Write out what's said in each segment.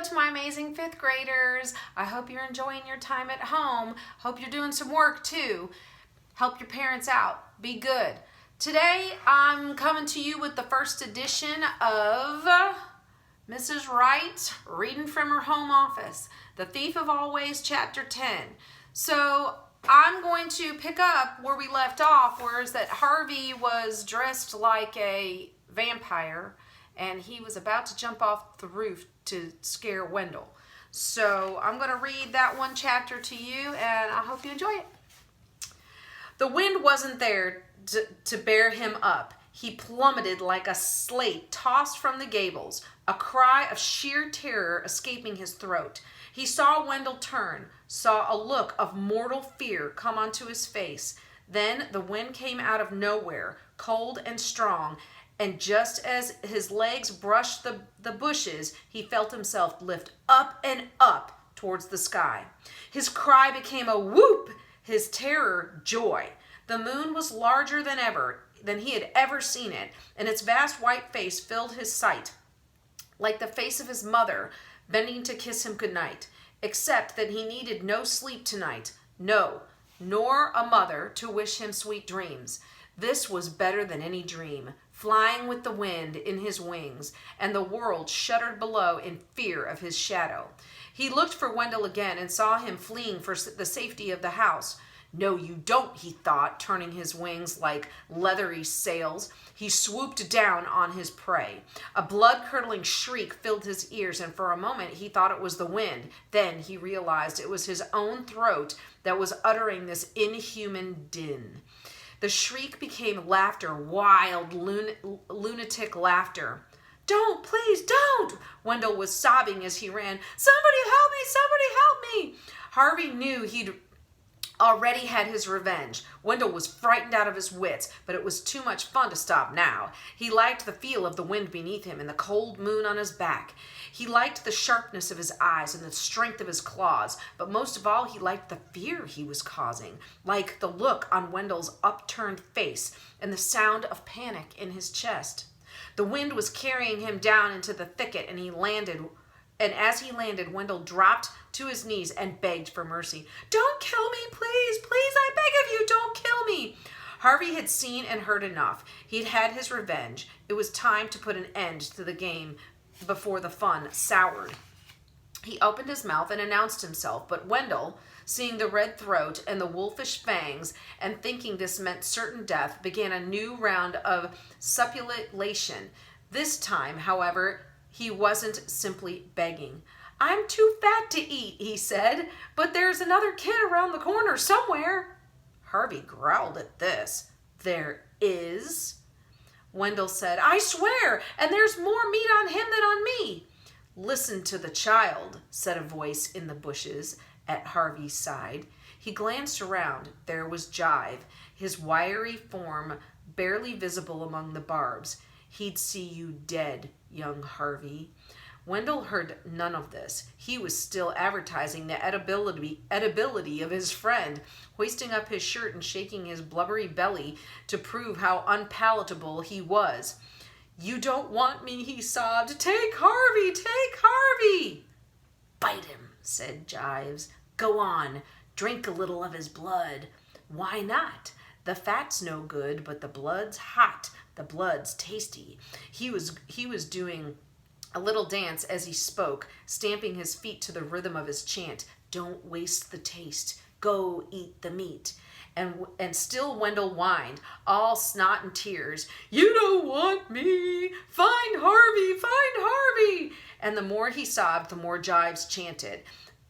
Hello to my amazing fifth graders. I hope you're enjoying your time at home. Hope you're doing some work too. Help your parents out. Be good. Today I'm coming to you with the first edition of Mrs. Wright reading from her home office, The Thief of Always, Chapter 10. So I'm going to pick up where we left off, whereas that Harvey was dressed like a vampire and he was about to jump off the roof to scare Wendell. So I'm going to read that one chapter to you, and I hope you enjoy it. The wind wasn't there to bear him up. He plummeted like a slate tossed from the gables, a cry of sheer terror escaping his throat. He saw Wendell turn, saw a look of mortal fear come onto his face. Then the wind came out of nowhere, cold and strong, and just as his legs brushed the bushes, he felt himself lift up and up towards the sky. His cry became a whoop, his terror joy. The moon was larger than he had ever seen it, and its vast white face filled his sight, like the face of his mother bending to kiss him goodnight, except that he needed no sleep tonight, no, nor a mother to wish him sweet dreams. This was better than any dream, flying with the wind in his wings, and the world shuddered below in fear of his shadow. He looked for Wendell again and saw him fleeing for the safety of the house. No, you don't, he thought, turning his wings like leathery sails. He swooped down on his prey. A blood-curdling shriek filled his ears, and for a moment he thought it was the wind. Then he realized it was his own throat that was uttering this inhuman din. The shriek became laughter, wild, lunatic laughter. "Don't, please, don't!" Wendell was sobbing as he ran. "Somebody help me! Somebody help me!" Harvey knew he'd already had his revenge. Wendell was frightened out of his wits, but it was too much fun to stop now. He liked the feel of the wind beneath him and the cold moon on his back. He liked the sharpness of his eyes and the strength of his claws, but most of all he liked the fear he was causing, like the look on Wendell's upturned face and the sound of panic in his chest. The wind was carrying him down into the thicket, and as he landed, Wendell dropped to his knees and begged for mercy. "Don't kill me, please, please, I beg of you, don't kill me." Harvey had seen and heard enough. He'd had his revenge. It was time to put an end to the game before the fun soured. He opened his mouth and announced himself, but Wendell, seeing the red throat and the wolfish fangs and thinking this meant certain death, began a new round of supplication. This time, however, he wasn't simply begging. "I'm too fat to eat," he said, "but there's another kid around the corner somewhere." Harvey growled at this. "There is?" Wendell said. "I swear, and there's more meat on him than on me." "Listen to the child," said a voice in the bushes at Harvey's side. He glanced around. There was Jive, his wiry form barely visible among the barbs. "He'd see you dead, young Harvey." Wendell heard none of this. He was still advertising the edibility of his friend, hoisting up his shirt and shaking his blubbery belly to prove how unpalatable he was. "You don't want me," he sobbed. "Take Harvey! Take Harvey!" "Bite him," said Jives. "Go on, drink a little of his blood." "Why not? The fat's no good, but the blood's hot. The blood's tasty." He was doing a little dance as he spoke, stamping his feet to the rhythm of his chant. "Don't waste the taste. Go eat the meat." And still Wendell whined, all snot and tears. "You don't want me. Find Harvey, find Harvey." And the more he sobbed, the more Jives'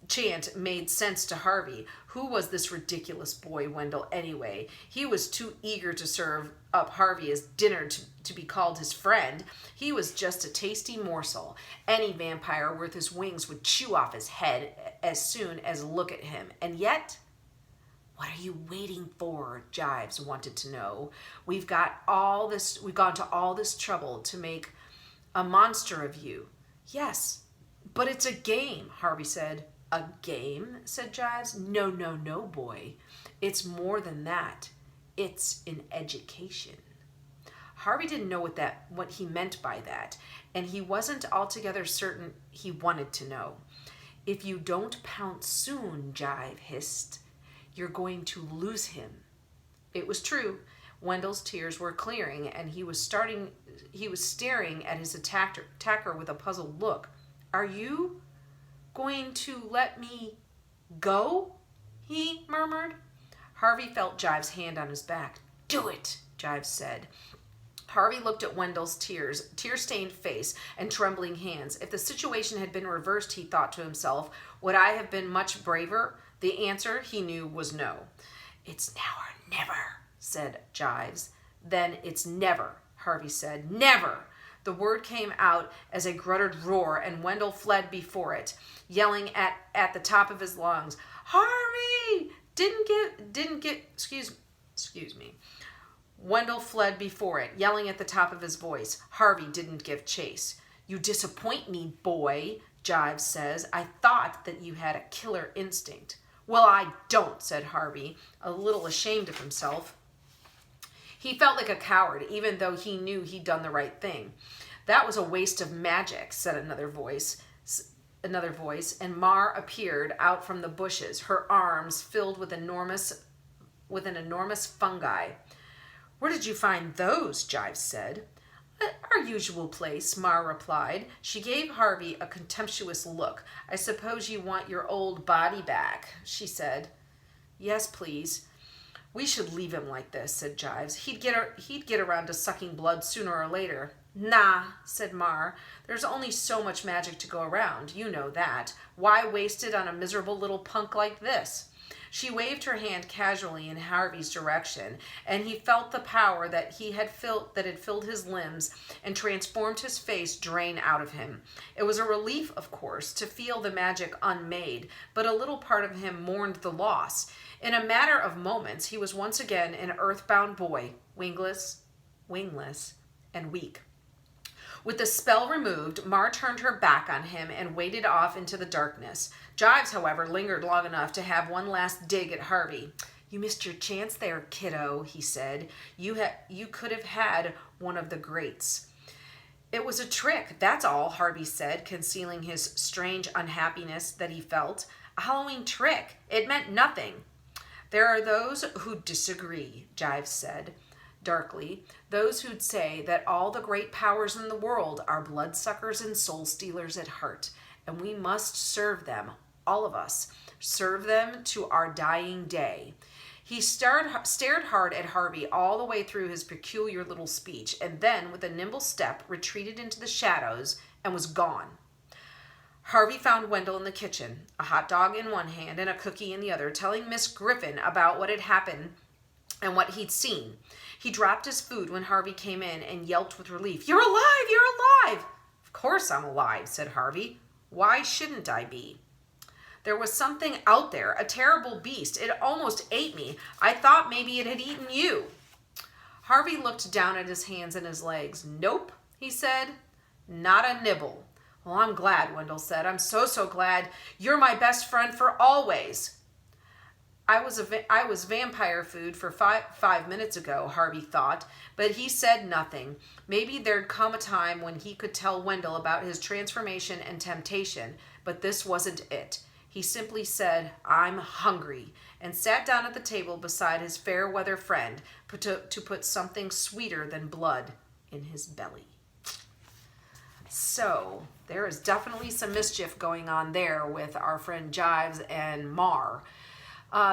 chant made sense to Harvey. Who was this ridiculous boy Wendell anyway? He was too eager to serve up Harvey as dinner to be called his friend. He was just a tasty morsel. Any vampire worth his wings would chew off his head as soon as look at him. And yet, "What are you waiting for?" Jives wanted to know. We've gone to all this trouble to make a monster of you." "Yes, but it's a game," Harvey said. "A game?" said Jives. No, boy. It's more than that. It's an education." Harvey didn't know what he meant by that, and he wasn't altogether certain he wanted to know. "If you don't pounce soon," Jive hissed, "you're going to lose him." It was true. Wendell's tears were clearing, and he was staring at his attacker with a puzzled look. "Are you going to let me go?" he murmured. Harvey felt Jive's hand on his back. "Do it," Jive said. Harvey looked at Wendell's tear-stained face and trembling hands. If the situation had been reversed, he thought to himself, would I have been much braver? The answer, he knew, was no. "It's now or never," said Jives. "Then it's never," Harvey said. "Never!" The word came out as a grunted roar, and Wendell fled before it, yelling at the top of his lungs, "Harvey! Excuse me. Wendell fled before it, yelling at the top of his voice. Harvey didn't give chase. "You disappoint me, boy," Jives says. "I thought that you had a killer instinct." "Well, I don't," said Harvey, a little ashamed of himself. He felt like a coward, even though he knew he'd done the right thing. "That was a waste of magic," said another voice, and Mar appeared out from the bushes, her arms filled with an enormous fungi. "Where did you find those?" Jives said. "Our usual place," Mar replied. She gave Harvey a contemptuous look. "I suppose you want your old body back," she said. "Yes, please." "We should leave him like this," said Jives. He'd get around to sucking blood sooner or later." "Nah," said Mar. "There's only so much magic to go around. You know that. Why waste it on a miserable little punk like this?" She waved her hand casually in Harvey's direction, and he felt the power that had filled his limbs and transformed his face drain out of him. It was a relief, of course, to feel the magic unmade, but a little part of him mourned the loss. In a matter of moments, he was once again an earthbound boy, wingless, and weak. With the spell removed, Mar turned her back on him and waded off into the darkness. Jives, however, lingered long enough to have one last dig at Harvey. "You missed your chance there, kiddo," he said. You could have had one of the greats." "It was a trick, that's all," Harvey said, concealing his strange unhappiness that he felt. "A Halloween trick. It meant nothing." "There are those who disagree," Jives said darkly. "Those who'd say that all the great powers in the world are bloodsuckers and soul stealers at heart, and we must serve them, all of us, serve them to our dying day." He stared hard at Harvey all the way through his peculiar little speech, and then, with a nimble step, retreated into the shadows and was gone. Harvey found Wendell in the kitchen, a hot dog in one hand and a cookie in the other, telling Miss Griffin about what had happened and what he'd seen. He dropped his food when Harvey came in and yelped with relief. "You're alive! You're alive!" "Of course I'm alive," said Harvey. "Why shouldn't I be?" "There was something out there, a terrible beast. It almost ate me. I thought maybe it had eaten you." Harvey looked down at his hands and his legs. "Nope," he said. "Not a nibble." "Well, I'm glad," Wendell said. "I'm so glad. You're my best friend for always." I was vampire food for five minutes ago," Harvey thought, but he said nothing. Maybe there'd come a time when he could tell Wendell about his transformation and temptation, but this wasn't it. He simply said, "I'm hungry," and sat down at the table beside his fair-weather friend to put something sweeter than blood in his belly. So there is definitely some mischief going on there with our friend Jives and Mar.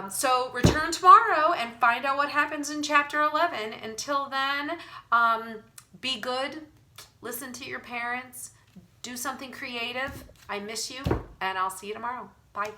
So return tomorrow and find out what happens in chapter 11. Until then, be good, listen to your parents, do something creative. I miss you, and I'll see you tomorrow. Bye.